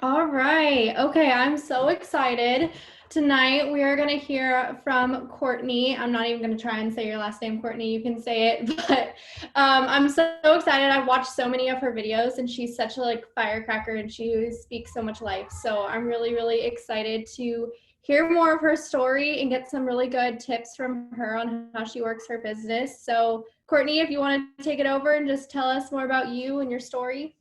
All right. Okay, I'm so excited. Tonight we are going to hear from Courtney. I'm not even going to try and say your last name, Courtney. You can say it, but I'm so excited. I've watched so many of her videos, and she's such a firecracker, and she speaks so much life. So I'm really, really excited to hear more of her story and get some really good tips from her on how she works her business. So Courtney, if you want to take it over and just tell us more about you and your story.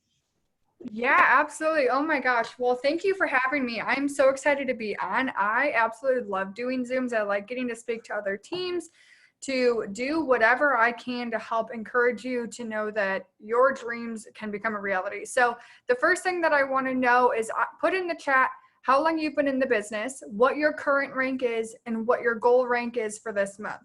Yeah, absolutely. Oh my gosh. Well, thank you for having me. I'm so excited to be on. I absolutely love doing Zooms. I like getting to speak to other teams, to do whatever I can to help encourage you to know that your dreams can become a reality. So, the first thing that I want to know is put in the chat how long you've been in the business, what your current rank is, and what your goal rank is for this month.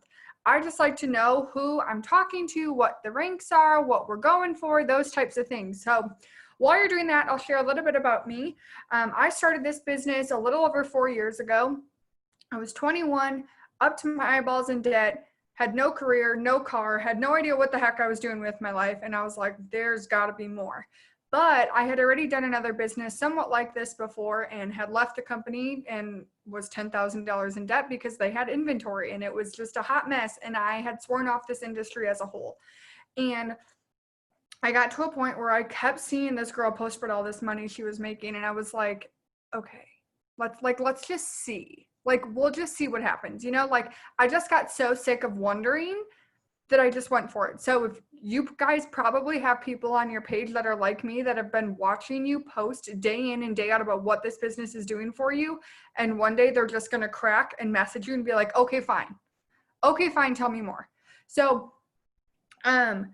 I just like to know who I'm talking to, what the ranks are, what we're going for, those types of things. So, while you're doing that, I'll share a little bit about me. I started this business a little over 4 years ago. I was 21, up to my eyeballs in debt, had no career, no car, had no idea what the heck I was doing with my life. And I was like, there's got to be more. But I had already done another business somewhat like this before and had left the company and was $10,000 in debt because they had inventory and it was just a hot mess. And I had sworn off this industry as a whole. And I got to a point where I kept seeing this girl post about all this money she was making, and I was like, okay, let's just see. Like, we'll just see what happens. Like I just got so sick of wondering that I just went for it. So if you guys probably have people on your page that are like me that have been watching you post day in and day out about what this business is doing for you, and one day they're just gonna crack and message you and be like, okay, fine. Okay, fine, tell me more. So um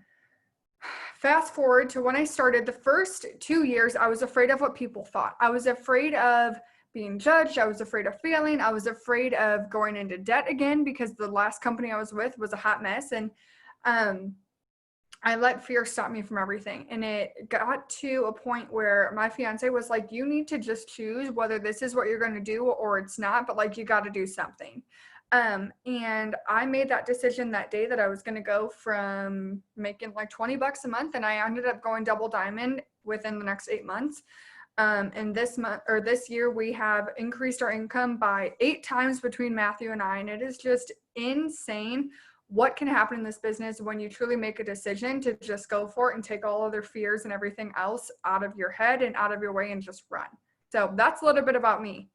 fast forward to when I started, the first 2 years, I was afraid of what people thought. I was afraid of being judged. I was afraid of failing. I was afraid of going into debt again because the last company I was with was a hot mess. And um, I let fear stop me from everything. And it got to a point where my fiance was like, you need to just choose whether this is what you're going to do or it's not, but like you got to do something. And I made that decision that day that I was going to go from making like $20 a month, and I ended up going double diamond within the next 8 months. And this month or this year, we have increased our income by 8 times between Matthew and I, and it is just insane what can happen in this business when you truly make a decision to just go for it and take all other fears and everything else out of your head and out of your way and just run. So that's a little bit about me.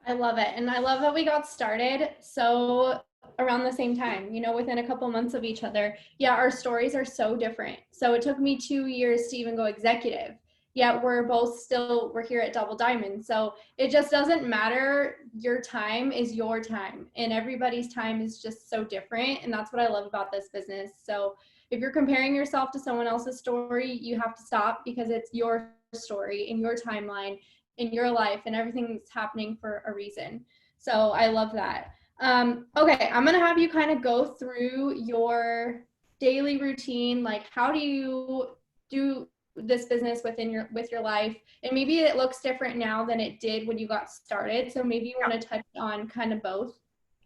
I love it. And I love that we got started so around the same time, within a couple months of each other. Yeah, our stories are so different. So it took me 2 years to even go executive. Yet we're here at Double Diamond. So it just doesn't matter. Your time is your time, and everybody's time is just so different. And that's what I love about this business. So if you're comparing yourself to someone else's story, you have to stop because it's your story and your timeline in your life, and everything's happening for a reason. So I love that. Okay, I'm gonna have you kind of go through your daily routine. Like, how do you do this business with your life? And maybe it looks different now than it did when you got started. So maybe you want to touch on kind of both.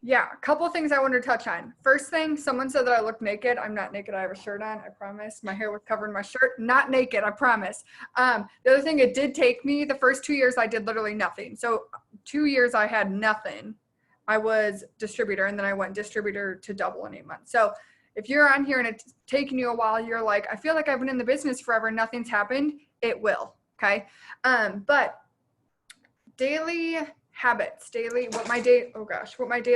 Yeah, a couple of things I want to touch on. First thing, someone said that I look naked. I'm not naked. I have a shirt on. I promise. My hair was covering my shirt. Not naked. I promise. The other thing, it did take me the first 2 years. I did literally nothing. So 2 years I had nothing. I was distributor, and then I went distributor to double in 8 months. So if you're on here and it's taking you a while, you're like, I feel like I've been in the business forever and nothing's happened. It will. Okay. But daily habits, daily what my day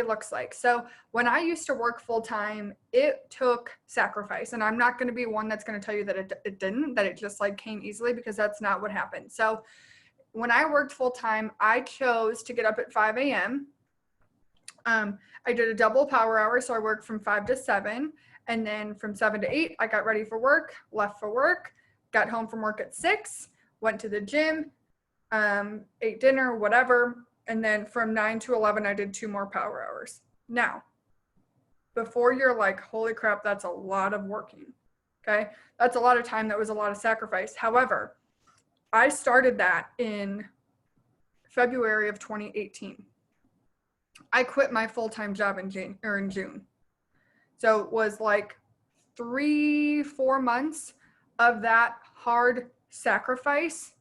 looks like. So when I used to work full time, it took sacrifice, and I'm not going to be one that's going to tell you that it didn't, that it just like came easily, because that's not what happened. So when I worked full time, I chose to get up at 5 a.m. I did a double power hour, so I worked from 5 to 7, and then from 7 to 8 I got ready for work, left for work, got home from work at 6, went to the gym, ate dinner, whatever. And then from 9 to 11, I did 2 more power hours. Now, before you're like, holy crap, that's a lot of working. Okay. That's a lot of time. That was a lot of sacrifice. However, I started that in February of 2018. I quit my full-time job in June. So it was like 3, 4 months of that hard sacrifice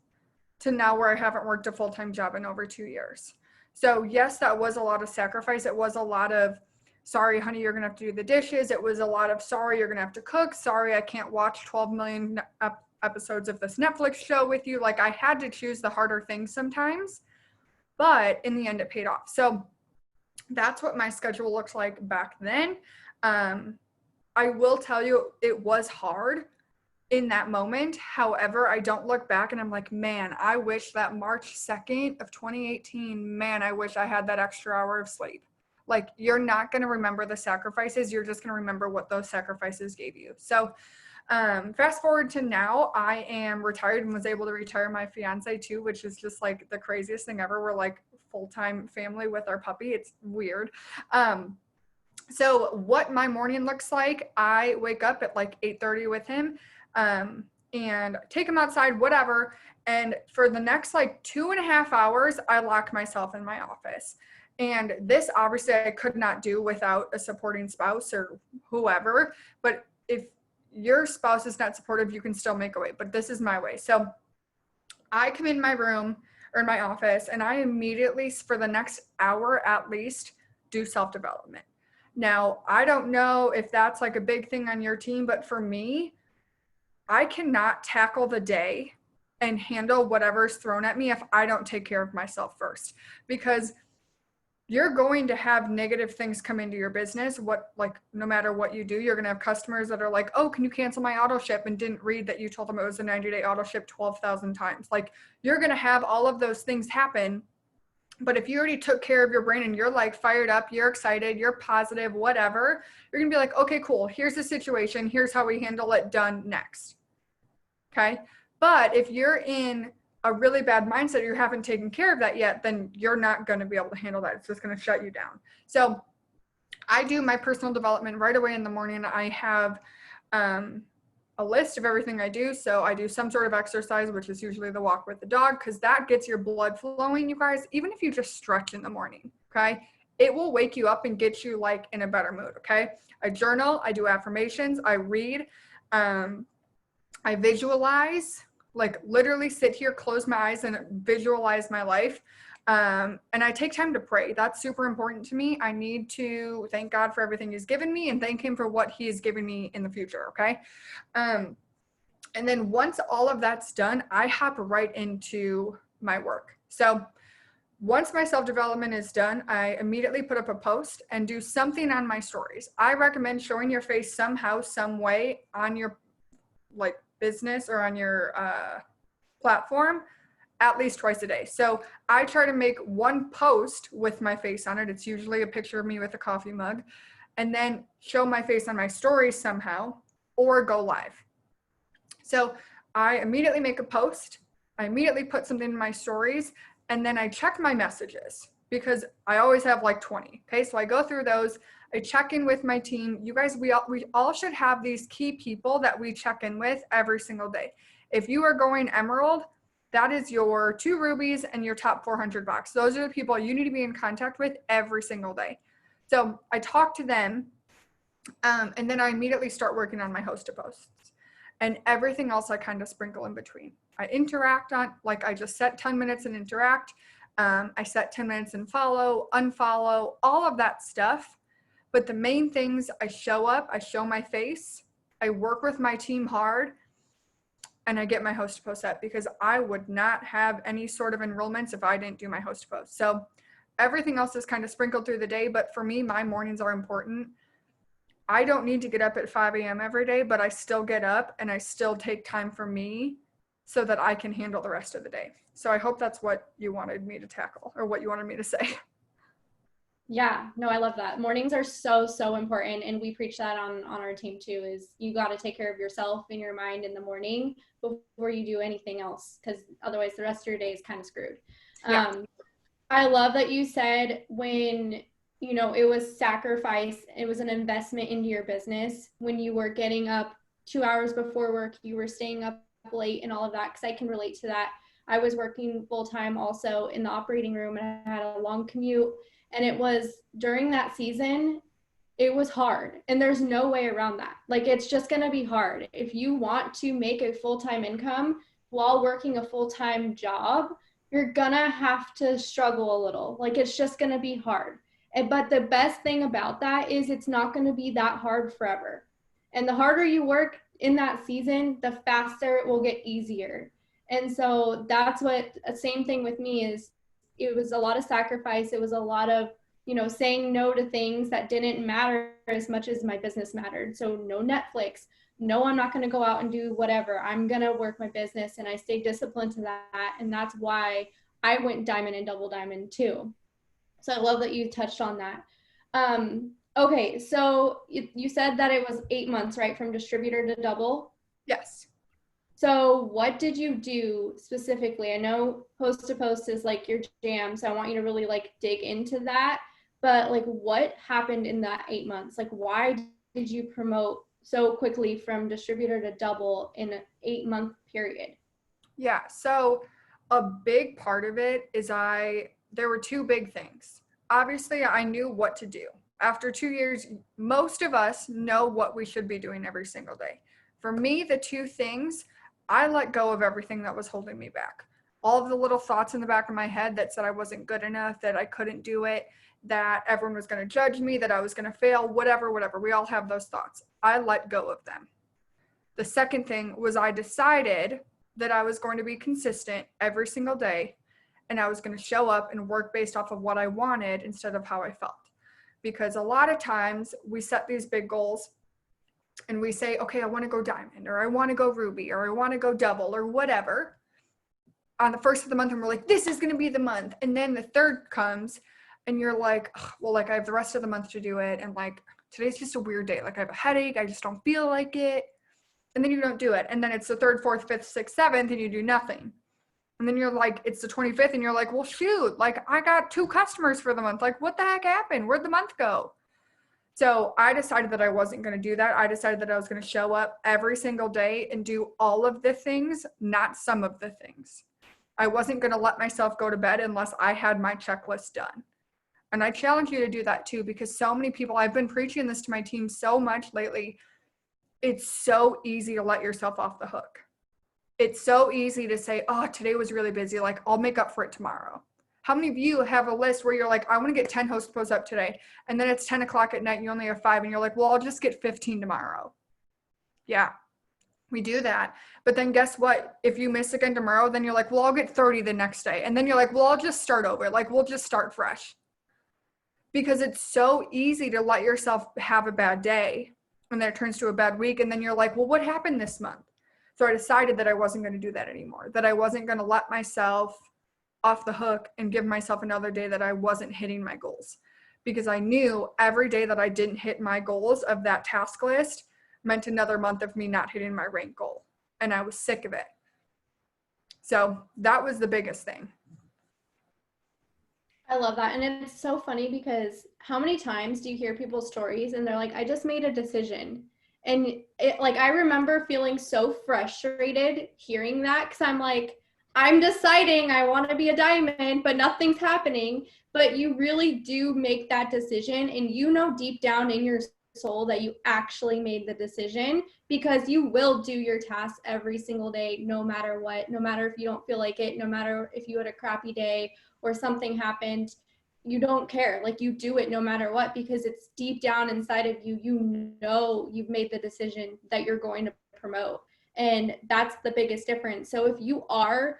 to now where I haven't worked a full-time job in over 2 years. So yes, that was a lot of sacrifice. It was a lot of, sorry, honey, you're going to have to do the dishes. It was a lot of, sorry, you're going to have to cook. Sorry, I can't watch 12 million episodes of this Netflix show with you. Like, I had to choose the harder things sometimes, but in the end it paid off. So that's what my schedule looked like back then. I will tell you, it was hard in that moment. However, I don't look back and I'm like, man, I wish that March 2nd of 2018, man, I wish I had that extra hour of sleep. Like, you're not going to remember the sacrifices. You're just going to remember what those sacrifices gave you. So fast forward to now, I am retired and was able to retire my fiance too, which is just like the craziest thing ever. We're like full-time family with our puppy. It's weird. So what my morning looks like, I wake up at like 8:30 with him, and take him outside, whatever. And for the next like 2.5 hours, I lock myself in my office. And this obviously I could not do without a supporting spouse or whoever. But if your spouse is not supportive, you can still make a way. But this is my way. So I come in my room or in my office, and I immediately, for the next hour at least, do self-development. Now, I don't know if that's like a big thing on your team, but for me, I cannot tackle the day and handle whatever's thrown at me if I don't take care of myself first, because you're going to have negative things come into your business. No matter what you do, you're going to have customers that are like, oh, can you cancel my auto ship? And didn't read that you told them it was a 90-day auto ship 12,000 times. Like, you're going to have all of those things happen. But if you already took care of your brain and you're like fired up, you're excited, you're positive, whatever, you're going to be like, okay, cool. Here's the situation. Here's how we handle it. Done. Next. Okay. But if you're in a really bad mindset, you haven't taken care of that yet, then you're not going to be able to handle that. It's just going to shut you down. So I do my personal development right away in the morning. I have a list of everything I do. So I do some sort of exercise, which is usually the walk with the dog, because that gets your blood flowing, you guys. Even if you just stretch in the morning, okay, it will wake you up and get you like in a better mood. Okay. I journal, I do affirmations, I read, I visualize, like literally sit here, close my eyes and visualize my life. And I take time to pray. That's super important to me. I need to thank God for everything he's given me and thank him for what he is giving me in the future. Okay. And then once all of that's done, I hop right into my work. So once my self-development is done, I immediately put up a post and do something on my stories. I recommend showing your face somehow, some way on your like business or on your platform at least twice a day. So I try to make one post with my face on it. It's usually a picture of me with a coffee mug, and then show my face on my stories somehow or go live. So I immediately make a post. I immediately put something in my stories, and then I check my messages because I always have like 20. Okay. So I go through those. I check in with my team. You guys, we all should have these key people that we check in with every single day. If you are going Emerald, that is your 2 rubies and your top 400 bucks. Those are the people you need to be in contact with every single day. So I talk to them, and then I immediately start working on my host of posts. And everything else I kind of sprinkle in between. I interact on, like I just set 10 minutes and interact. I set 10 minutes and follow, unfollow, all of that stuff. But the main things, I show up, I show my face, I work with my team hard, and I get my host post up, because I would not have any sort of enrollments if I didn't do my host post. So everything else is kind of sprinkled through the day, but for me, my mornings are important. I don't need to get up at 5 a.m. every day, but I still get up and I still take time for me so that I can handle the rest of the day. So I hope that's what you wanted me to tackle, or what you wanted me to say. Yeah, no, I love that. Mornings are so, so important. And we preach that on our team too, is you got to take care of yourself and your mind in the morning before you do anything else, because otherwise the rest of your day is kind of screwed. Yeah. I love that you said when, you know, it was sacrifice, it was an investment into your business. When you were getting up 2 hours before work, you were staying up late and all of that, because I can relate to that. I was working full time also in the operating room, and I had a long commute. And it was during that season, it was hard. And there's no way around that. Like, it's just going to be hard. If you want to make a full-time income, while working a full-time job, you're gonna have to struggle a little. Like it's just gonna be hard. But the best thing about that is it's not gonna be that hard forever. And the harder you work in that season, the faster it will get easier. And so that's what, same thing with me is, it was a lot of sacrifice. It was a lot of, saying no to things that didn't matter as much as my business mattered. So no Netflix, no, I'm not going to go out and do whatever. I'm going to work my business, and I stayed disciplined to that. And that's why I went diamond and double diamond too. So I love that you touched on that. Okay, so you said that it was 8 months, right, from distributor to double? Yes. So what did you do specifically? I know post to post is like your jam, so I want you to really like dig into that. But like what happened in that 8 months? Like why did you promote so quickly from distributor to double in an 8 month period? Yeah. So a big part of it is there were two big things. Obviously, I knew what to do. After 2 years, most of us know what we should be doing every single day. For me, the two things, I let go of everything that was holding me back. All of the little thoughts in the back of my head that said I wasn't good enough, that I couldn't do it, that everyone was going to judge me, that I was going to fail, whatever. We all have those thoughts. I let go of them. The second thing was I decided that I was going to be consistent every single day, and I was going to show up and work based off of what I wanted instead of how I felt. Because a lot of times we set these big goals and we say, okay, I want to go diamond, or I want to go ruby, or I want to go double, or whatever. On the first of the month, and we're like, this is going to be the month. And then the third comes and you're like, well, like I have the rest of the month to do it. And like, today's just a weird day. Like I have a headache. I just don't feel like it. And then you don't do it. And then it's the third, fourth, fifth, sixth, seventh, and you do nothing. And then you're like, it's the 25th, and you're like, well, shoot, like I got 2 customers for the month. Like, what the heck happened? Where'd the month go? So I decided that I wasn't going to do that. I decided that I was going to show up every single day and do all of the things, not some of the things. I wasn't going to let myself go to bed unless I had my checklist done. And I challenge you to do that too, because so many people, I've been preaching this to my team so much lately. It's so easy to let yourself off the hook. It's so easy to say, oh, today was really busy. Like, I'll make up for it tomorrow. How many of you have a list where you're like, I want to get 10 host posts up today, and then it's 10 o'clock at night and you only have 5, and you're like, well, I'll just get 15 tomorrow. Yeah, we do that. But then guess what? If you miss again tomorrow, then you're like, well, I'll get 30 the next day. And then you're like, well, I'll just start over. Like, we'll just start fresh. Because it's so easy to let yourself have a bad day, and then it turns to a bad week. And then you're like, well, what happened this month? So I decided that I wasn't going to do that anymore, that I wasn't going to let myself off the hook and give myself another day that I wasn't hitting my goals. Because I knew every day that I didn't hit my goals of that task list meant another month of me not hitting my rank goal. And I was sick of it. So that was the biggest thing. I love that. And it's so funny because how many times do you hear people's stories and they're like, I just made a decision. And it, like, I remember feeling so frustrated hearing that, because I'm like, I'm deciding I want to be a diamond, but nothing's happening. But you really do make that decision, and you know deep down in your soul that you actually made the decision, because you will do your tasks every single day, no matter what, no matter if you don't feel like it, no matter if you had a crappy day or something happened. You don't care. Like, you do it no matter what, because it's deep down inside of you. You know you've made the decision that you're going to promote, and that's the biggest difference. So if you are,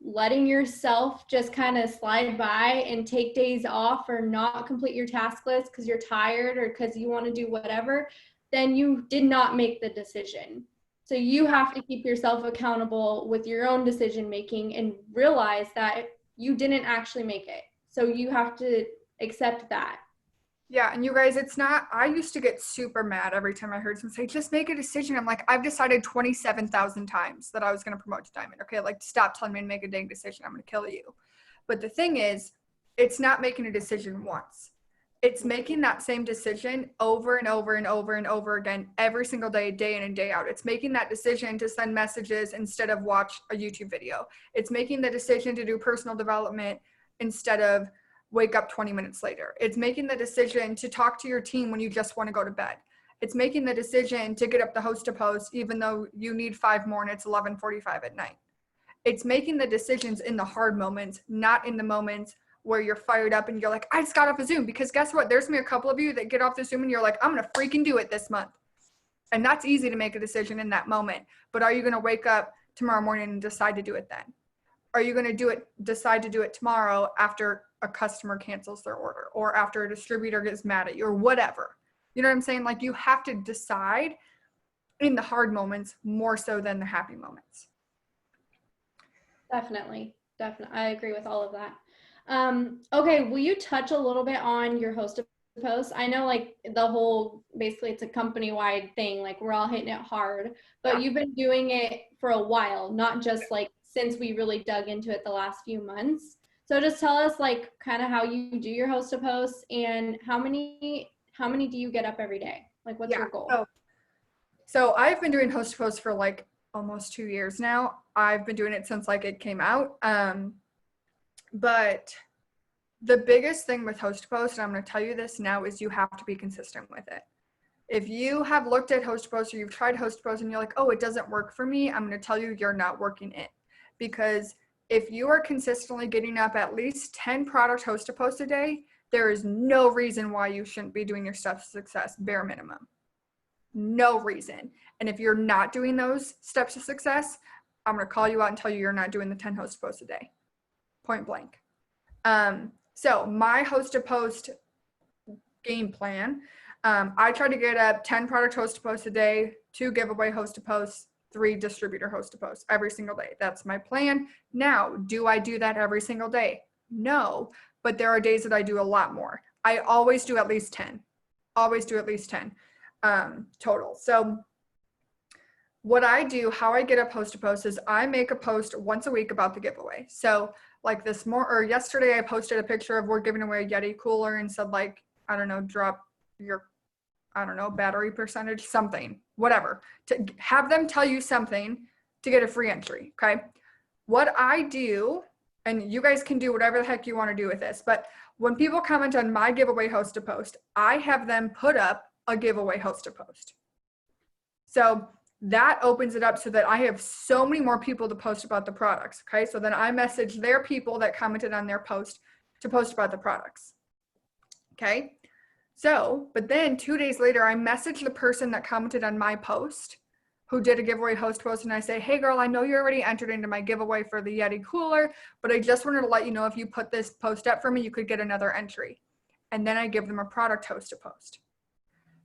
letting yourself just kind of slide by and take days off or not complete your task list because you're tired or because you want to do whatever, then you did not make the decision. So you have to keep yourself accountable with your own decision making and realize that you didn't actually make it. So you have to accept that. Yeah, and you guys, it's not, I used to get super mad every time I heard someone say, just make a decision. I'm like, I've decided 27,000 times that I was going to promote to diamond. Okay, like, stop telling me to make a dang decision. I'm going to kill you. But the thing is, it's not making a decision once. It's making that same decision over and over and over and over again every single day, day in and day out. It's making that decision to send messages instead of watch a YouTube video. It's making the decision to do personal development instead of wake up 20 minutes later. It's making the decision to talk to your team when you just want to go to bed. It's making the decision to get up the host to post, even though you need 5 more and it's 11:45 at night. It's making the decisions in the hard moments, not in the moments where you're fired up and you're like, I just got off a Zoom. Because guess what? There's going to be a couple of you that get off the Zoom and you're like, I'm going to freaking do it this month. And that's easy to make a decision in that moment. But are you going to wake up tomorrow morning and decide to do it then? Are you going to decide to do it tomorrow after a customer cancels their order or after a distributor gets mad at you or whatever? You know what I'm saying? Like, you have to decide in the hard moments more so than the happy moments. Definitely. I agree with all of that. Okay, will you touch a little bit on your host to post? I know like the whole, basically it's a company-wide thing, like we're all hitting it hard, but you've been doing it for a while, not just like since we really dug into it the last few months. So just tell us like kind of how you do your host to post and how many do you get up every day? Like what's your goal? So I've been doing host to post for like almost 2 years now. I've been doing it since like it came out. But the biggest thing with host to post, and I'm going to tell you this now, is you have to be consistent with it. If you have looked at host to post or you've tried host to post and you're like, oh, it doesn't work for me, I'm going to tell you you're not working it. Because if you are consistently getting up at least 10 product host to post a day, there is no reason why you shouldn't be doing your steps to success, bare minimum. No reason. And if you're not doing those steps to success, I'm going to call you out and tell you you're not doing the 10 host to post a day. Point blank. So my host to post game plan, I try to get up 10 product host to post a day, 2 giveaway host to post, 3 distributor host to post every single day. That's my plan. Now, do I do that every single day? No, but there are days that I do a lot more. I always do at least 10. Always do at least 10 total. So what I do, how I get up host to post is I make a post once a week about the giveaway. So like yesterday I posted a picture of we're giving away a Yeti cooler and said like, I don't know, drop your, battery percentage, something, whatever, to have them tell you something to get a free entry. Okay. What I do, and you guys can do whatever the heck you want to do with this, but when people comment on my giveaway host to post, I have them put up a giveaway host to post. So that opens it up so that I have so many more people to post about the products. Okay. So then I message their people that commented on their post to post about the products. Okay. So, but then 2 days later, I message the person that commented on my post who did a giveaway host post. And I say, hey girl, I know you already entered into my giveaway for the Yeti cooler, but I just wanted to let you know if you put this post up for me, you could get another entry. And then I give them a product host to post.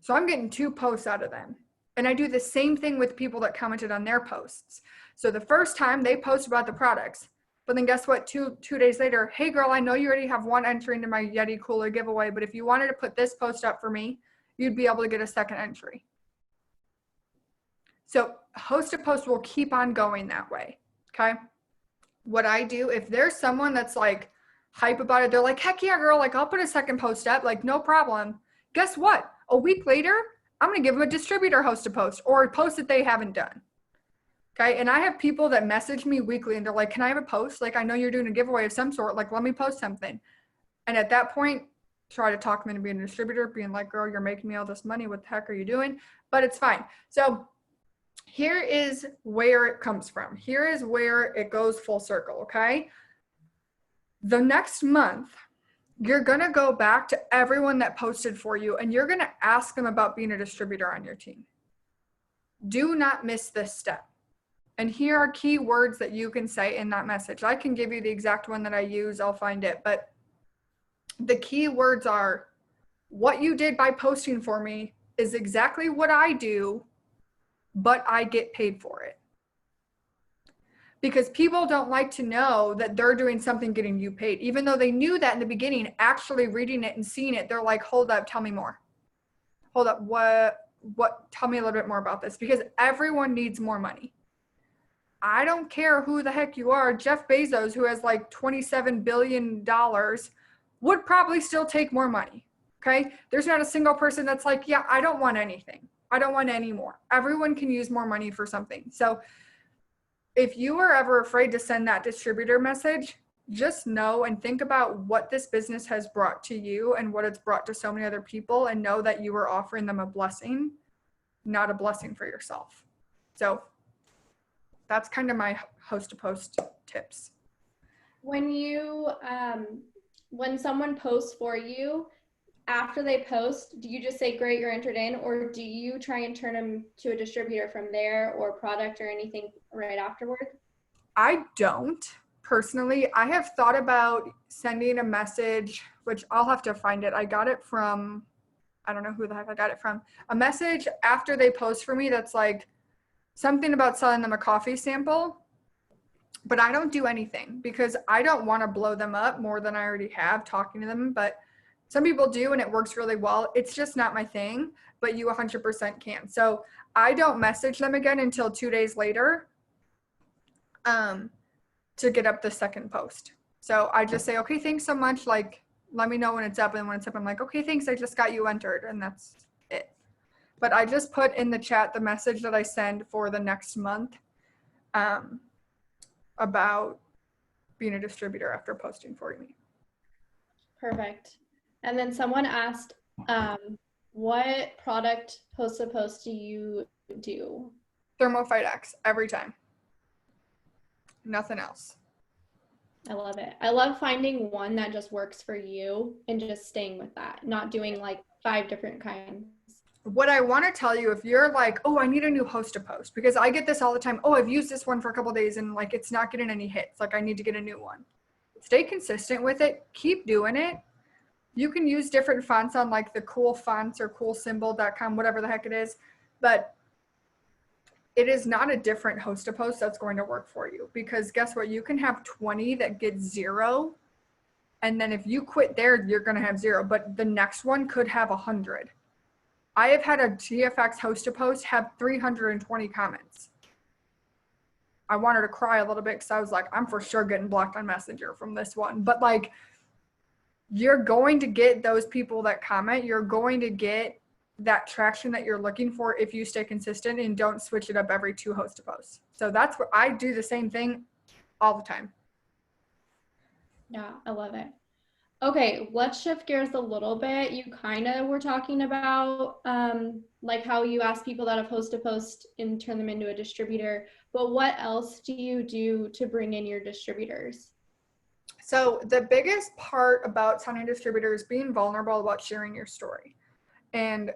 So I'm getting 2 posts out of them. And I do the same thing with people that commented on their posts. So the first time they post about the products, but then guess what? Two days later, hey girl, I know you already have 1 entry into my Yeti cooler giveaway, but if you wanted to put this post up for me, you'd be able to get a second entry. So host to post will keep on going that way. Okay. What I do, if there's someone that's like hype about it, they're like, heck yeah, girl, like I'll put a second post up, like no problem. Guess what? A week later, I'm going to give them a distributor host to post or a post that they haven't done. Okay. And I have people that message me weekly and they're like, can I have a post? Like, I know you're doing a giveaway of some sort. Like, let me post something. And at that point, try to talk them into being a distributor, being like, girl, you're making me all this money. What the heck are you doing? But it's fine. So here is where it comes from. Here is where it goes full circle. Okay. The next month, you're going to go back to everyone that posted for you and you're going to ask them about being a distributor on your team. Do not miss this step. And here are key words that you can say in that message. I can give you the exact one that I use. I'll find it. But the key words are, what you did by posting for me is exactly what I do, but I get paid for it. Because people don't like to know that they're doing something getting you paid. Even though they knew that in the beginning, actually reading it and seeing it, they're like, hold up, tell me more. Hold up, what, tell me a little bit more about this. Because everyone needs more money. I don't care who the heck you are. Jeff Bezos, who has like $27 billion, would probably still take more money. Okay. There's not a single person that's like, yeah, I don't want anything. I don't want any more. Everyone can use more money for something. So if you are ever afraid to send that distributor message, just know and think about what this business has brought to you and what it's brought to so many other people, and know that you are offering them a blessing not a blessing for yourself. So that's kind of my host to post tips. When you when someone posts for you, after they post, do you just say great, you're entered in, or do you try and turn them to a distributor from there or product or anything right afterward? I don't personally. I have thought about sending a message, which I'll have to find it. I got it from, I don't know who the heck I got it from. A message after they post for me that's like something about selling them a coffee sample. But I don't do anything because I don't want to blow them up more than I already have talking to them. But some people do, and it works really well. It's just not my thing, but you 100% can. So I don't message them again until 2 days later to get up the second post. So I just say, okay, thanks so much. Like, let me know when it's up. And when it's up, I'm like, okay, thanks. I just got you entered. And that's it. But I just put in the chat the message that I send for the next month about being a distributor after posting for me. Perfect. And then someone asked, what product post to post do you do? Thermophyte X every time. Nothing else. I love it. I love finding one that just works for you and just staying with that, not doing like 5 different kinds. What I want to tell you, if you're like, oh, I need a new host to post, because I get this all the time. Oh, I've used this one for a couple days and like it's not getting any hits. Like I need to get a new one. Stay consistent with it. Keep doing it. You can use different fonts on like the cool fonts or coolsymbol.com, whatever the heck it is. But it is not a different host to post that's going to work for you, because guess what? You can have 20 that get 0. And then if you quit there, you're going to have 0. But the next one could have 100. I have had a TFX host to post have 320 comments. I wanted to cry a little bit because I was like, I'm for sure getting blocked on Messenger from this one. But like, you're going to get those people that comment. You're going to get that traction that you're looking for if you stay consistent and don't switch it up every 2 host to posts. So that's what I do, the same thing all the time. Yeah, I love it. Okay, let's shift gears a little bit. You kind of were talking about like how you ask people that have host to post and turn them into a distributor, but what else do you do to bring in your distributors? So the biggest part about signing distributors is being vulnerable about sharing your story. And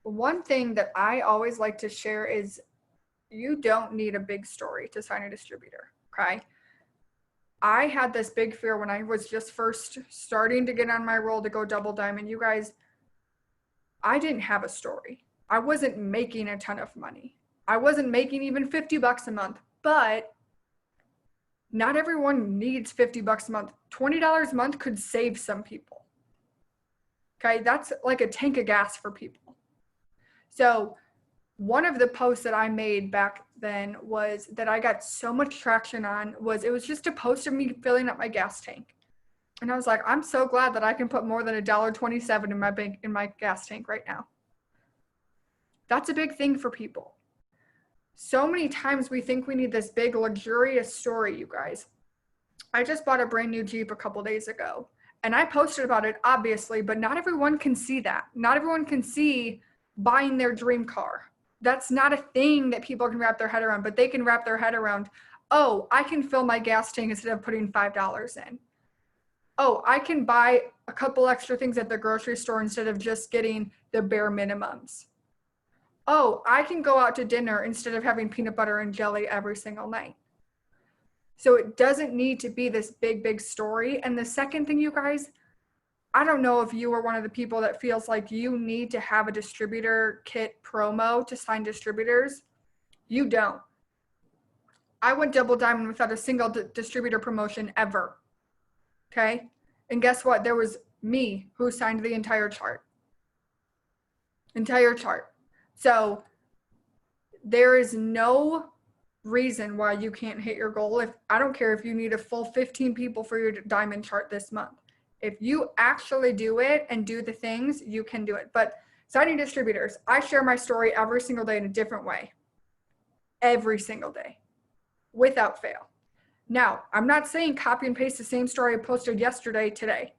one thing that I always like to share is you don't need a big story to sign a distributor, okay? I had this big fear when I was just first starting to get on my roll to go double diamond. You guys, I didn't have a story. I wasn't making a ton of money. I wasn't making even $50 a month, but not everyone needs $50 a month. $20 a month could save some people. Okay, that's like a tank of gas for people. So one of the posts that I made back then was that I got so much traction on was, it was just a post of me filling up my gas tank. And I was like, I'm so glad that I can put more than $1.27 in my gas tank right now. That's a big thing for people. So many times we think we need this big luxurious story, you guys. I just bought a brand new Jeep a couple days ago and I posted about it, obviously, but not everyone can see that. Not everyone can see buying their dream car. That's not a thing that people can wrap their head around, but they can wrap their head around, oh, I can fill my gas tank instead of putting $5 in. Oh, I can buy a couple extra things at the grocery store instead of just getting the bare minimums. Oh, I can go out to dinner instead of having peanut butter and jelly every single night. So it doesn't need to be this big, big story. And the second thing, you guys, I don't know if you are one of the people that feels like you need to have a distributor kit promo to sign distributors. You don't. I went double diamond without a single distributor promotion ever. Okay? And guess what? There was me who signed the entire chart. Entire chart. So there is no reason why you can't hit your goal. If I don't care if you need a full 15 people for your diamond chart this month. If you actually do it and do the things, you can do it. But signing distributors, I share my story every single day in a different way. Every single day, without fail. Now, I'm not saying copy and paste the same story I posted yesterday today.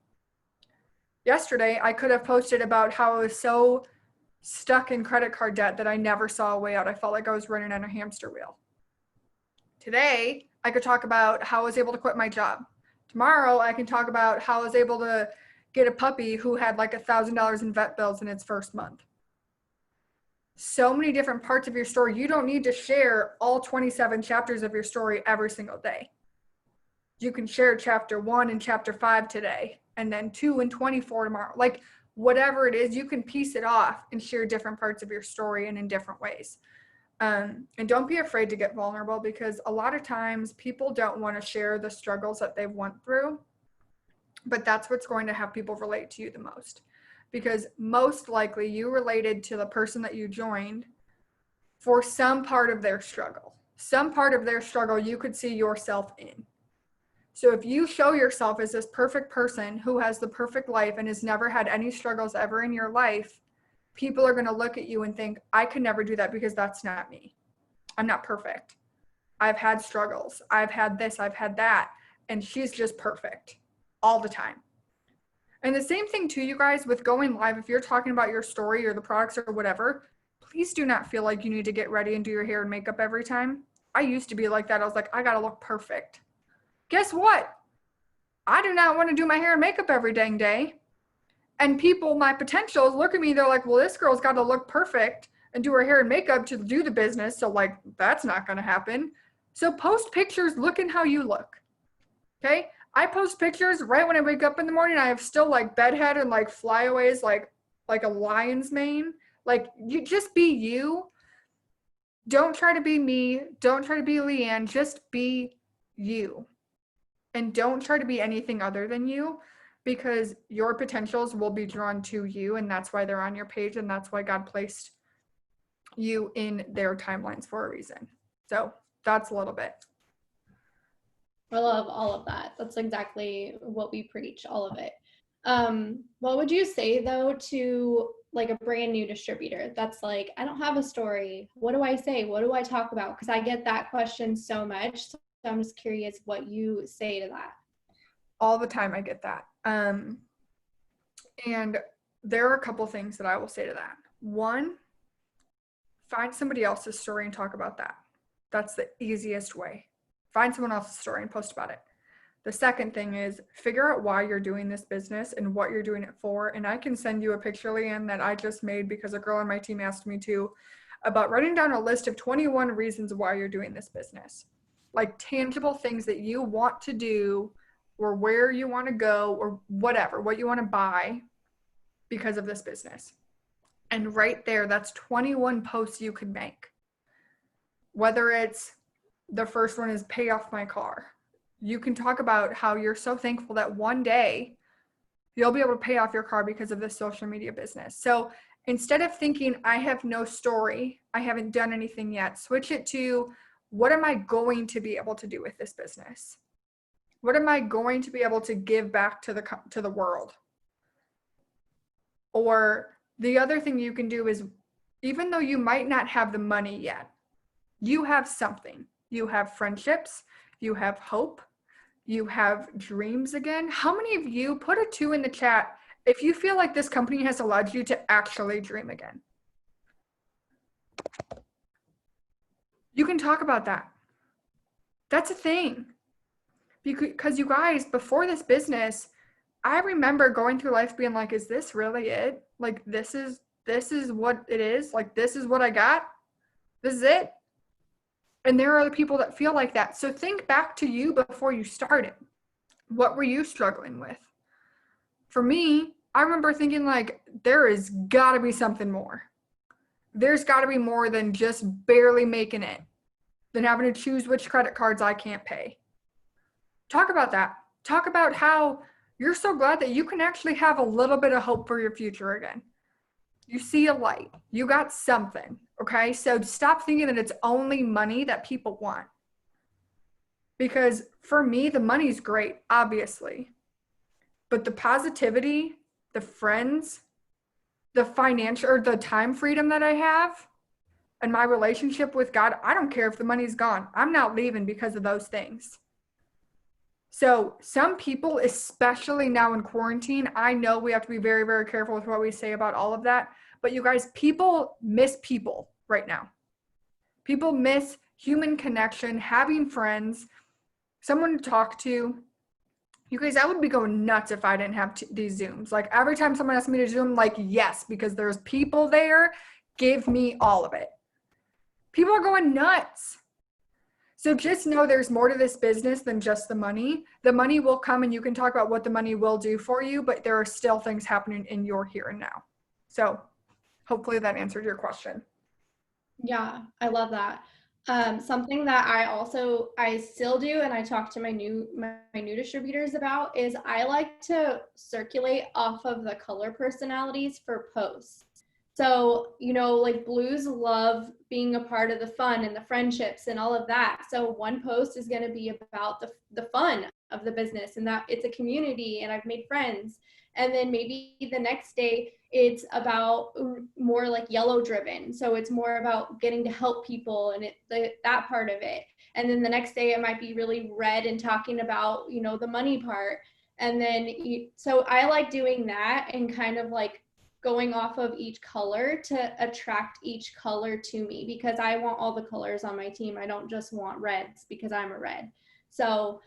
Yesterday, I could have posted about how I was so stuck in credit card debt that I never saw a way out. I felt like I was running on a hamster wheel. Today, I could talk about how I was able to quit my job. Tomorrow, I can talk about how I was able to get a puppy who had like $1,000 in vet bills in its first month. So many different parts of your story. You don't need to share all 27 chapters of your story every single day. You can share chapter 1 and chapter 5 today, and then 2 and 24 tomorrow. Like whatever it is, you can piece it off and share different parts of your story and in different ways. And don't be afraid to get vulnerable, because a lot of times people don't want to share the struggles that they've went through, but that's what's going to have people relate to you the most, because most likely you related to the person that you joined for some part of their struggle. Some part of their struggle you could see yourself in. So if you show yourself as this perfect person who has the perfect life and has never had any struggles ever in your life, people are going to look at you and think, I could never do that because that's not me. I'm not perfect. I've had struggles. I've had this, I've had that. And she's just perfect all the time. And the same thing too, you guys, with going live, if you're talking about your story or the products or whatever, please do not feel like you need to get ready and do your hair and makeup every time. I used to be like that. I was like, I got to look perfect. Guess what? I do not want to do my hair and makeup every dang day. And people, my potentials, look at me, they're like, well, this girl's got to look perfect and do her hair and makeup to do the business. So like, that's not going to happen. So post pictures looking how you look. Okay. I post pictures right when I wake up in the morning. I have still like bedhead and like flyaways, like a lion's mane. Like you just be you. Don't try to be me. Don't try to be Leanne. Just be you. And don't try to be anything other than you, because your potentials will be drawn to you, and that's why they're on your page, and that's why God placed you in their timelines for a reason. So that's a little bit. I love all of that. That's exactly what we preach, all of it. What would you say though to like a brand new distributor that's like, I don't have a story. What do I say? What do I talk about? Because I get that question so much. So I'm just curious what you say to that. All the time I get that. And there are a couple things that I will say to that. One, find somebody else's story and talk about that. That's the easiest way. Find someone else's story and post about it. The second thing is figure out why you're doing this business and what you're doing it for. And I can send you a picture, Leanne, that I just made because a girl on my team asked me to, about writing down a list of 21 reasons why you're doing this business. Like tangible things that you want to do, or where you want to go, or whatever, what you want to buy because of this business. And right there, that's 21 posts you could make. Whether it's the first one is pay off my car. You can talk about how you're so thankful that one day you'll be able to pay off your car because of this social media business. So instead of thinking, I have no story, I haven't done anything yet, switch it to, what am I going to be able to do with this business? What am I going to be able to give back to the world? Or the other thing you can do is, even though you might not have the money yet, you have something. You have friendships, you have hope, you have dreams again. How many of you, put a 2 in the chat if you feel like this company has allowed you to actually dream again? You can talk about that. That's a thing. Because you guys, before this business, I remember going through life being like, is this really it? Like, this is what it is? Like, this is what I got? This is it? And there are other people that feel like that. So think back to you before you started. What were you struggling with? For me, I remember thinking like, there is gotta be something more. There's gotta be more than just barely making it, than having to choose which credit cards I can't pay. Talk about that. Talk about how you're so glad that you can actually have a little bit of hope for your future again. You see a light. You got something. Okay. So stop thinking that it's only money that people want. Because for me, the money's great, obviously. But the positivity, the friends, the financial or the time freedom that I have, and my relationship with God, I don't care if the money's gone. I'm not leaving because of those things. So some people, especially now in quarantine, I know we have to be very, very careful with what we say about all of that. But you guys, people miss people right now. People miss human connection, having friends, someone to talk to. You guys, I would be going nuts if I didn't have these Zooms. Like every time someone asks me to Zoom, like, yes, because there's people there. Give me all of it. People are going nuts. So just know there's more to this business than just the money. The money will come and you can talk about what the money will do for you, but there are still things happening in your here and now. So hopefully that answered your question. Yeah, I love that. Something that I still do, and I talk to my new distributors about, is I like to circulate off of the color personalities for posts. So, like blues love being a part of the fun and the friendships and all of that. So one post is going to be about the fun of the business and that it's a community and I've made friends. And then maybe the next day it's about more like yellow driven. So it's more about getting to help people and that part of it. And then the next day it might be really red and talking about, the money part. And then, so I like doing that and kind of like going off of each color to attract each color to me, because I want all the colors on my team. I don't just want reds because I'm a red. So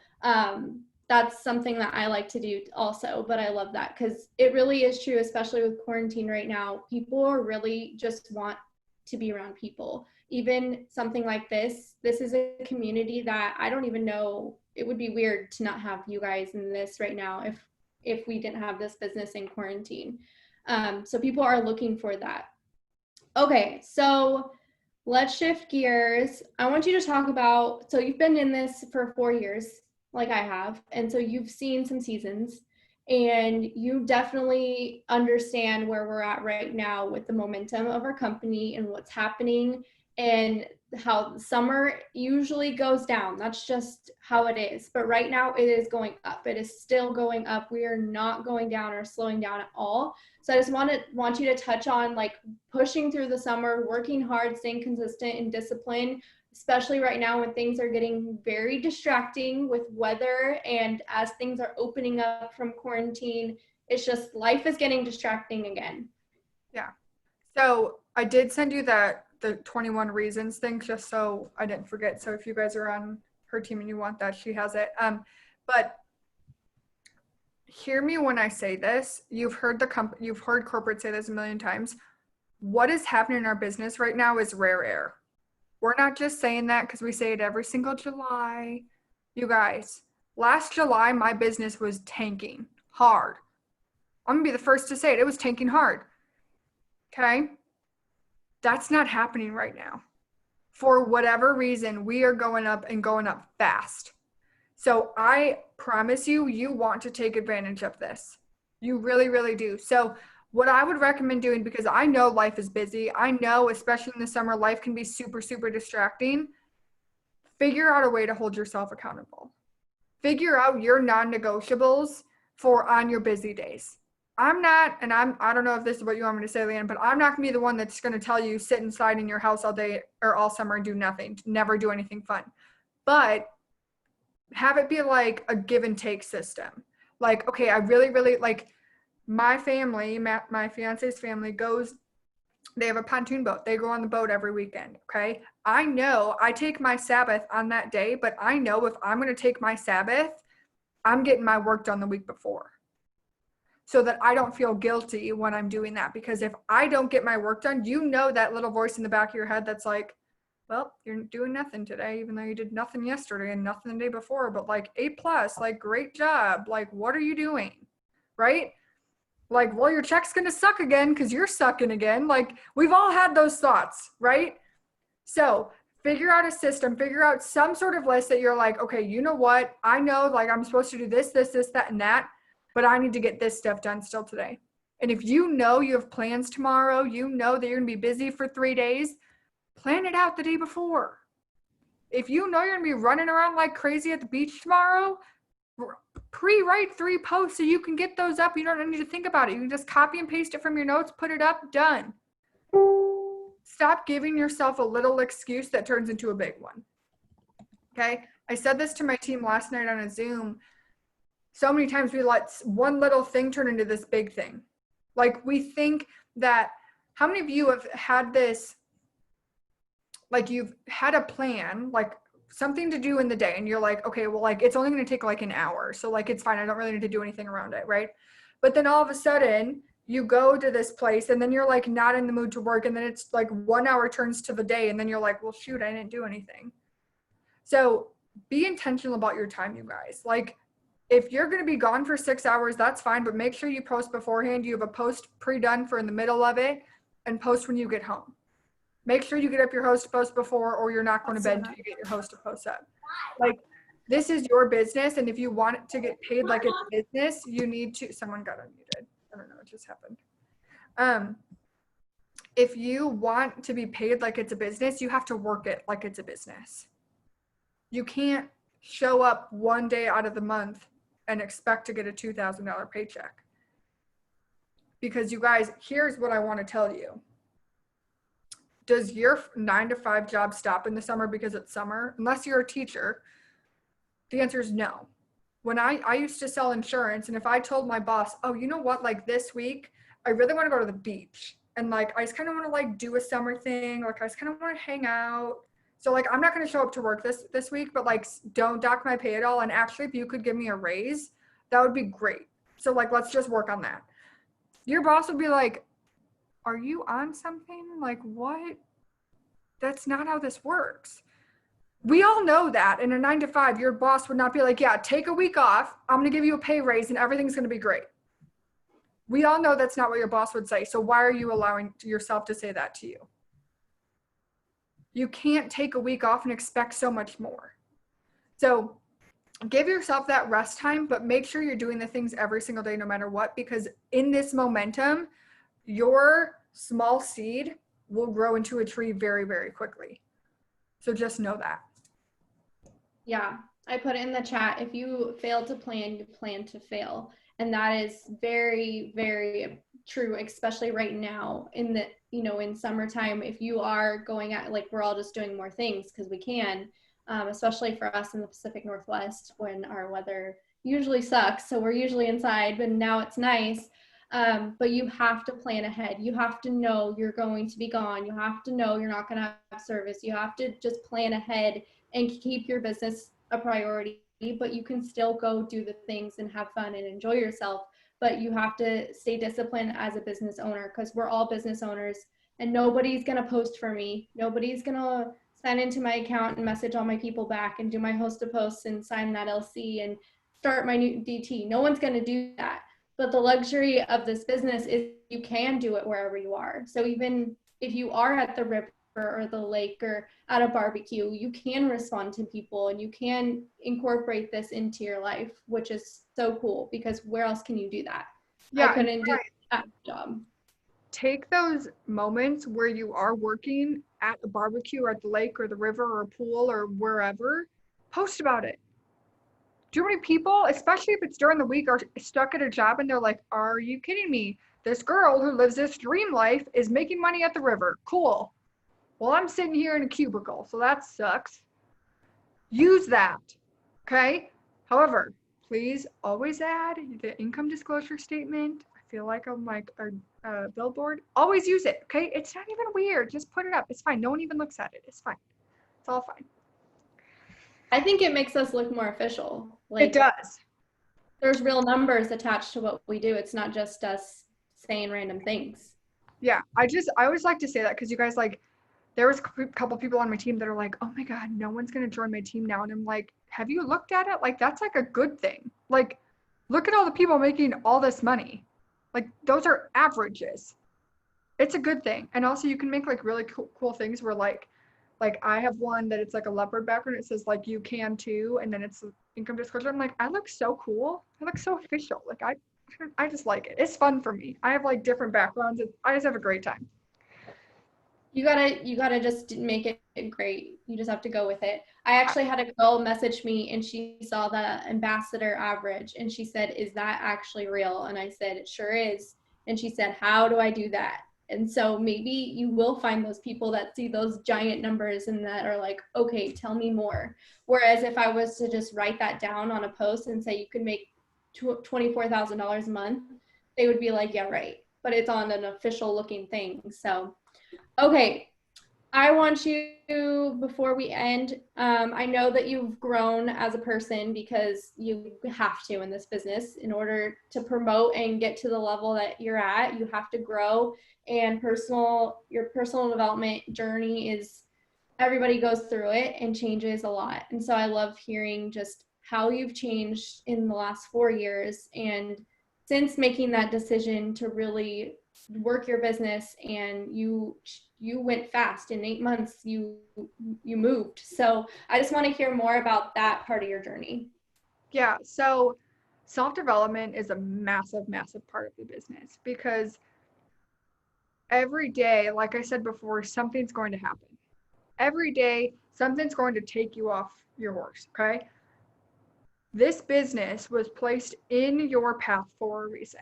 that's something that I like to do also, but I love that because it really is true, especially with quarantine right now. People really just want to be around people. Even something like this is a community that I don't even know. It would be weird to not have you guys in this right now if we didn't have this business in quarantine. So people are looking for that. Okay, so let's shift gears. I want you to talk about, so you've been in this for 4 years, like I have, and so you've seen some seasons, and you definitely understand where we're at right now with the momentum of our company and what's happening and how summer usually goes down. That's just how it is. But right now it is going up. It is still going up. We are not going down or slowing down at all. So I just want you to touch on like pushing through the summer, working hard, staying consistent and disciplined, especially right now when things are getting very distracting with weather and as things are opening up from quarantine. It's just life is getting distracting again. Yeah. So I did send you the 21 reasons thing just so I didn't forget. So if you guys are on her team and you want that, she has it. But hear me when I say this. You've heard corporate say this a million times. What is happening in our business right now is rare air. We're not just saying that because we say it every single July. You guys, last July, my business was tanking hard. I'm going to be the first to say it. It was tanking hard. Okay? That's not happening right now. For whatever reason, we are going up and going up fast. So I promise you, you want to take advantage of this. You really, really do. So what I would recommend doing, because I know life is busy. I know, especially in the summer, life can be super, super distracting. Figure out a way to hold yourself accountable. Figure out your non-negotiables for on your busy days. I don't know if this is what you want me to say, Leanne, but I'm not gonna be the one that's gonna tell you sit inside in your house all day or all summer and do nothing, never do anything fun. But have it be like a give and take system. Like, okay, I really, really like my family, my fiance's family they have a pontoon boat. They go on the boat every weekend. Okay. I know I take my Sabbath on that day, but I know if I'm going to take my Sabbath, I'm getting my work done the week before, so that I don't feel guilty when I'm doing that. Because if I don't get my work done, that little voice in the back of your head that's like, well, you're doing nothing today, even though you did nothing yesterday and nothing the day before, but like A+, like great job. Like, what are you doing? Right? Like, well, your check's going to suck again because you're sucking again. Like, we've all had those thoughts, right? So figure out a system, figure out some sort of list that you're like, okay, you know what? I know like I'm supposed to do this, that, and that, but I need to get this stuff done still today. And if you know you have plans tomorrow, you know that you're going to be busy for 3 days, plan it out the day before. If you know you're going to be running around like crazy at the beach tomorrow, pre-write 3 posts so you can get those up. You don't need to think about it. You can just copy and paste it from your notes, put it up, done. Stop giving yourself a little excuse that turns into a big one. Okay? I said this to my team last night on a Zoom. So many times we let one little thing turn into this big thing. Like we think that how many of you have had this, like you've had a plan, like something to do in the day, and you're like, okay, well, like it's only going to take like an hour. So like, it's fine. I don't really need to do anything around it. Right. But then all of a sudden you go to this place and then you're like not in the mood to work. And then it's like 1 hour turns to the day. And then you're like, well, shoot, I didn't do anything. So be intentional about your time, you guys. Like if you're going to be gone for 6 hours, that's fine. But make sure you post beforehand. You have a post pre-done for in the middle of it, and post when you get home. Make sure you get up your host to post before, or you're not going to bed until you get your host to post up. Like, this is your business, and if you want it to get paid like it's a business, you need to, someone got unmuted. I don't know what just happened. If you want to be paid like it's a business, you have to work it like it's a business. You can't show up one day out of the month and expect to get a $2,000 paycheck. Because you guys, here's what I want to tell you. Does your 9 to 5 job stop in the summer because it's summer? Unless you're a teacher, the answer is no. When I used to sell insurance, and if I told my boss, oh, you know what, like this week, I really want to go to the beach. And like, I just kind of want to like do a summer thing. Like I just kind of want to hang out. So like, I'm not going to show up to work this week, but like, don't dock my pay at all. And actually, if you could give me a raise, that would be great. So like, let's just work on that. Your boss would be like, are you on something? Like what? That's not how this works. We all know that in a 9 to 5, your boss would not be like, yeah, take a week off. I'm going to give you a pay raise and everything's going to be great. We all know that's not what your boss would say. So why are you allowing yourself to say that to you? You can't take a week off and expect so much more. So give yourself that rest time, but make sure you're doing the things every single day, no matter what, because in this momentum, your small seed will grow into a tree very, very quickly. So just know that. Yeah, I put it in the chat. If you fail to plan, you plan to fail. And that is very, very true, especially right now in the, in summertime. If you are going at, like, we're all just doing more things because we can, especially for us in the Pacific Northwest when our weather usually sucks. So we're usually inside, but now it's nice. But you have to plan ahead. You have to know you're going to be gone. You have to know you're not going to have service. You have to just plan ahead and keep your business a priority, but you can still go do the things and have fun and enjoy yourself. But you have to stay disciplined as a business owner, because we're all business owners and nobody's going to post for me. Nobody's going to sign into my account and message all my people back and do my host to posts and sign that LC and start my new DT. No one's going to do that. But the luxury of this business is you can do it wherever you are. So even if you are at the river or the lake or at a barbecue, you can respond to people and you can incorporate this into your life, which is so cool, because where else can you do that? Yeah, I couldn't do that job. Take those moments where you are working at a barbecue or at the lake or the river or a pool or wherever, post about it. Do you know how many people, especially if it's during the week, are stuck at a job and they're like, are you kidding me? This girl who lives this dream life is making money at the river. Cool. Well, I'm sitting here in a cubicle, so that sucks. Use that, okay? However, please always add the income disclosure statement. I feel like I'm like a billboard. Always use it, okay? It's not even weird. Just put it up. It's fine. No one even looks at it. It's fine. It's all fine. I think it makes us look more official. Like, it does. There's real numbers attached to what we do. It's not just us saying random things. Yeah, I always like to say that because you guys, like, there was a couple people on my team that are like, oh my God, no one's going to join my team now. And I'm like, have you looked at it? Like, that's like a good thing. Like, look at all the people making all this money. Like, those are averages. It's a good thing. And also you can make like really cool things where like I have one that it's like a leopard background. It says like, you can too. And then it's income disclosure. I'm like, I look so cool. I look so official. Like I just like it. It's fun for me. I have like different backgrounds. I just have a great time. You gotta just make it great. You just have to go with it. I actually had a girl message me and she saw the ambassador average and she said, is that actually real? And I said, it sure is. And she said, how do I do that? And so maybe you will find those people that see those giant numbers and that are like, okay, tell me more. Whereas if I was to just write that down on a post and say you could make $24,000 a month, they would be like, yeah, right. but it's on an official looking thing. So, okay. I want you, before we end, I know that you've grown as a person because you have to in this business in order to promote and get to the level that you're at. You have to grow, and your personal development journey is, everybody goes through it and changes a lot. And so I love hearing just how you've changed in the last 4 years, and since making that decision to really work your business, and you went fast in 8 months, you moved. So I just want to hear more about that part of your journey. Yeah, so self-development is a massive, massive part of the business because every day, like I said before, something's going to happen. Every day, something's going to take you off your horse, okay? This business was placed in your path for a reason.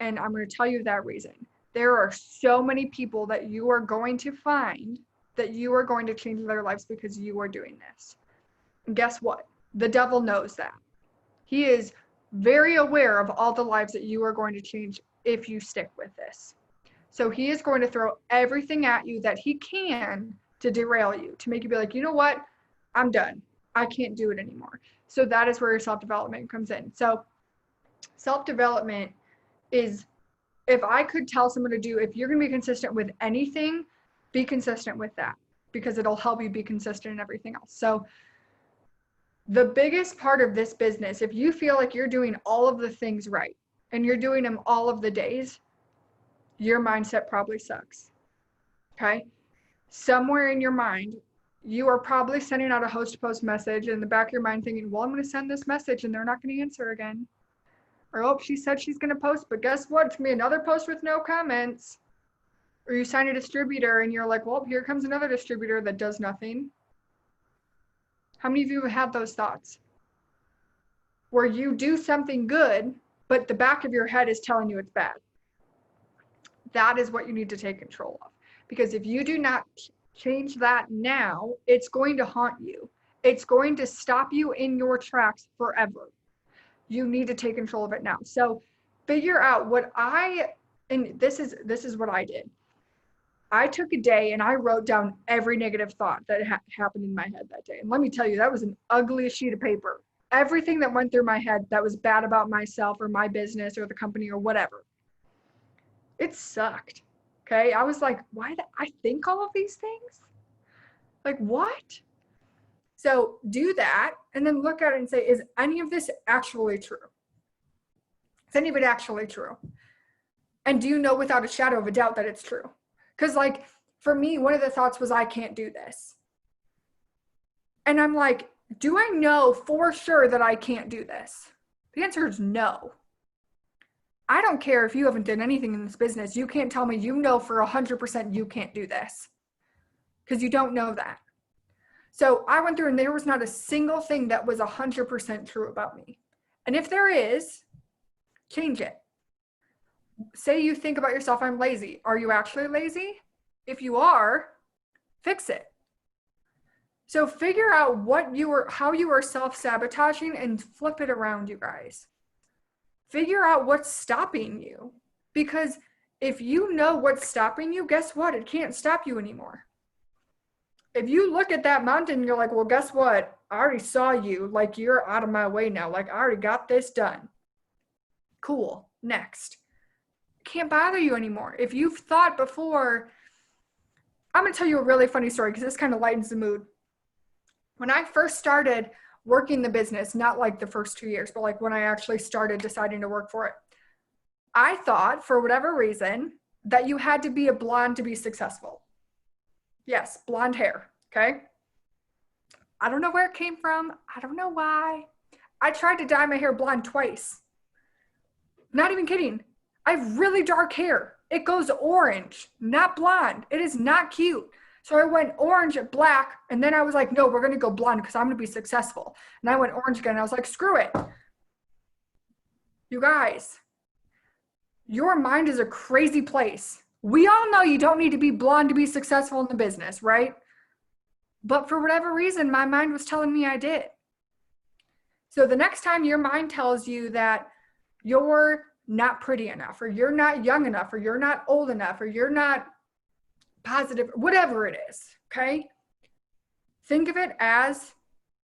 And I'm going to tell you that reason. There are so many people that you are going to find that you are going to change their lives because you are doing this. And guess what? The devil knows that. He is very aware of all the lives that you are going to change if you stick with this. So he is going to throw everything at you that he can to derail you, to make you be like, you know what? I'm done. I can't do it anymore. So that is where your self-development comes in. So self-development is, if I could tell someone to do, if you're going to be consistent with anything, be consistent with that because it'll help you be consistent in everything else. So the biggest part of this business, if you feel like you're doing all of the things right and you're doing them all of the days, your mindset probably sucks. Okay? Somewhere in your mind, you are probably sending out a host post message in the back of your mind thinking, well, I'm going to send this message and they're not going to answer again. Or, oh, she said she's going to post, but guess what? It's going to be another post with no comments. Or you sign a distributor and you're like, well, here comes another distributor that does nothing. How many of you have had those thoughts? Where you do something good, but the back of your head is telling you it's bad. That is what you need to take control of. Because if you do not change that now, it's going to haunt you. It's going to stop you in your tracks forever. You need to take control of it now. So figure out and this is what I did. I took a day and I wrote down every negative thought that happened in my head that day. And let me tell you, that was an ugly sheet of paper. Everything that went through my head that was bad about myself or my business or the company or whatever. It sucked. Okay. I was like, why did I think all of these things? Like, what? So do that and then look at it and say, is any of this actually true? Is any of it actually true? And do you know without a shadow of a doubt that it's true? Because like for me, one of the thoughts was, I can't do this. And I'm like, do I know for sure that I can't do this? The answer is no. I don't care if you haven't done anything in this business. You can't tell me you know for 100% you can't do this. Because you don't know that. So I went through and there was not a single thing that was 100% true about me. And if there is, change it. Say you think about yourself, I'm lazy. Are you actually lazy? If you are, fix it. So figure out how you are self-sabotaging and flip it around, you guys. Figure out what's stopping you. Because if you know what's stopping you, guess what? It can't stop you anymore. If you look at that mountain, you're like, well, guess what? I already saw you. Like, you're out of my way now. Like, I already got this done. Cool. Next. Can't bother you anymore. If you've thought before, I'm going to tell you a really funny story because this kind of lightens the mood. When I first started working the business, not like the first 2 years, but like when I actually started deciding to work for it, I thought for whatever reason that you had to be a blonde to be successful. Yes, blonde hair, okay? I don't know where it came from. I don't know why. I tried to dye my hair blonde twice. Not even kidding. I have really dark hair. It goes orange, not blonde. It is not cute. So I went orange, black, and then I was like, no, we're going to go blonde because I'm going to be successful. And I went orange again. And I was like, screw it. You guys, your mind is a crazy place. We all know you don't need to be blonde to be successful in the business, right? But for whatever reason, my mind was telling me I did. So the next time your mind tells you that your not pretty enough, or you're not young enough, or you're not old enough, or you're not positive, whatever it is, okay? Think of it as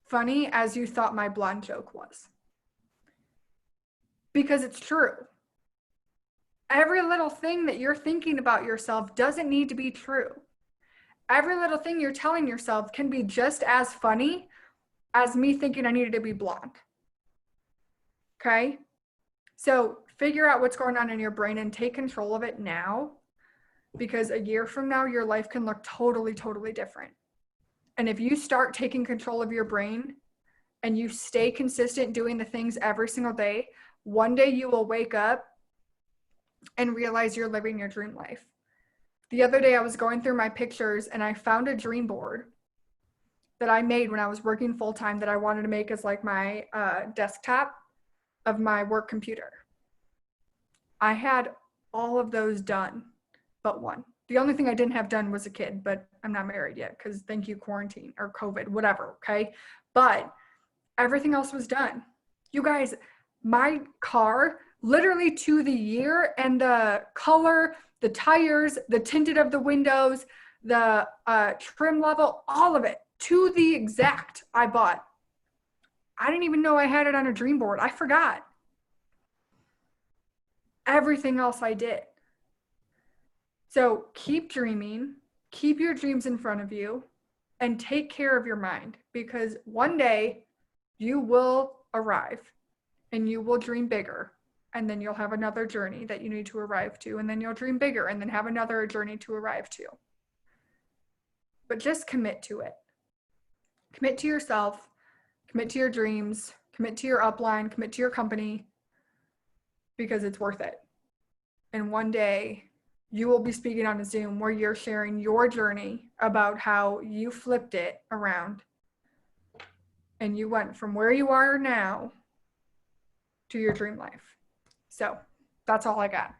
funny as you thought my blonde joke was. Because it's true. Every little thing that you're thinking about yourself doesn't need to be true. Every little thing you're telling yourself can be just as funny as me thinking I needed to be blonde. Okay? So figure out what's going on in your brain and take control of it now, because a year from now, your life can look totally, totally different. And if you start taking control of your brain and you stay consistent doing the things every single day, one day you will wake up and realize you're living your dream life. The other day I was going through my pictures and I found a dream board that I made when I was working full-time that I wanted to make as like my desktop of my work computer. I had all of those done but one. The only thing I didn't have done was a kid, but I'm not married yet because thank you, quarantine or COVID, whatever, okay? But everything else was done. You guys, my car, literally to the year and the color, the tires, the tinted of the windows, the trim level, all of it to the exact I bought. I didn't even know I had it on a dream board. I forgot. Everything else I did. So keep dreaming, keep your dreams in front of you, and take care of your mind, because one day you will arrive and you will dream bigger, and then you'll have another journey that you need to arrive to, and then you'll dream bigger and then have another journey to arrive to. But just commit to it. Commit to yourself, commit to your dreams, commit to your upline, commit to your company, because it's worth it. And one day you will be speaking on a Zoom where you're sharing your journey about how you flipped it around and you went from where you are now to your dream life. So that's all I got.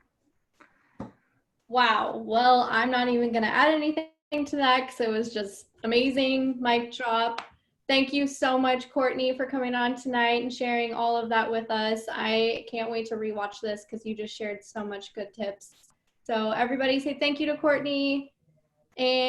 Wow. Well, I'm not even going to add anything to that because it was just amazing. Mic drop. Thank you so much, Courtney, for coming on tonight and sharing all of that with us. I can't wait to rewatch this because you just shared so much good tips. So everybody say thank you to Courtney. And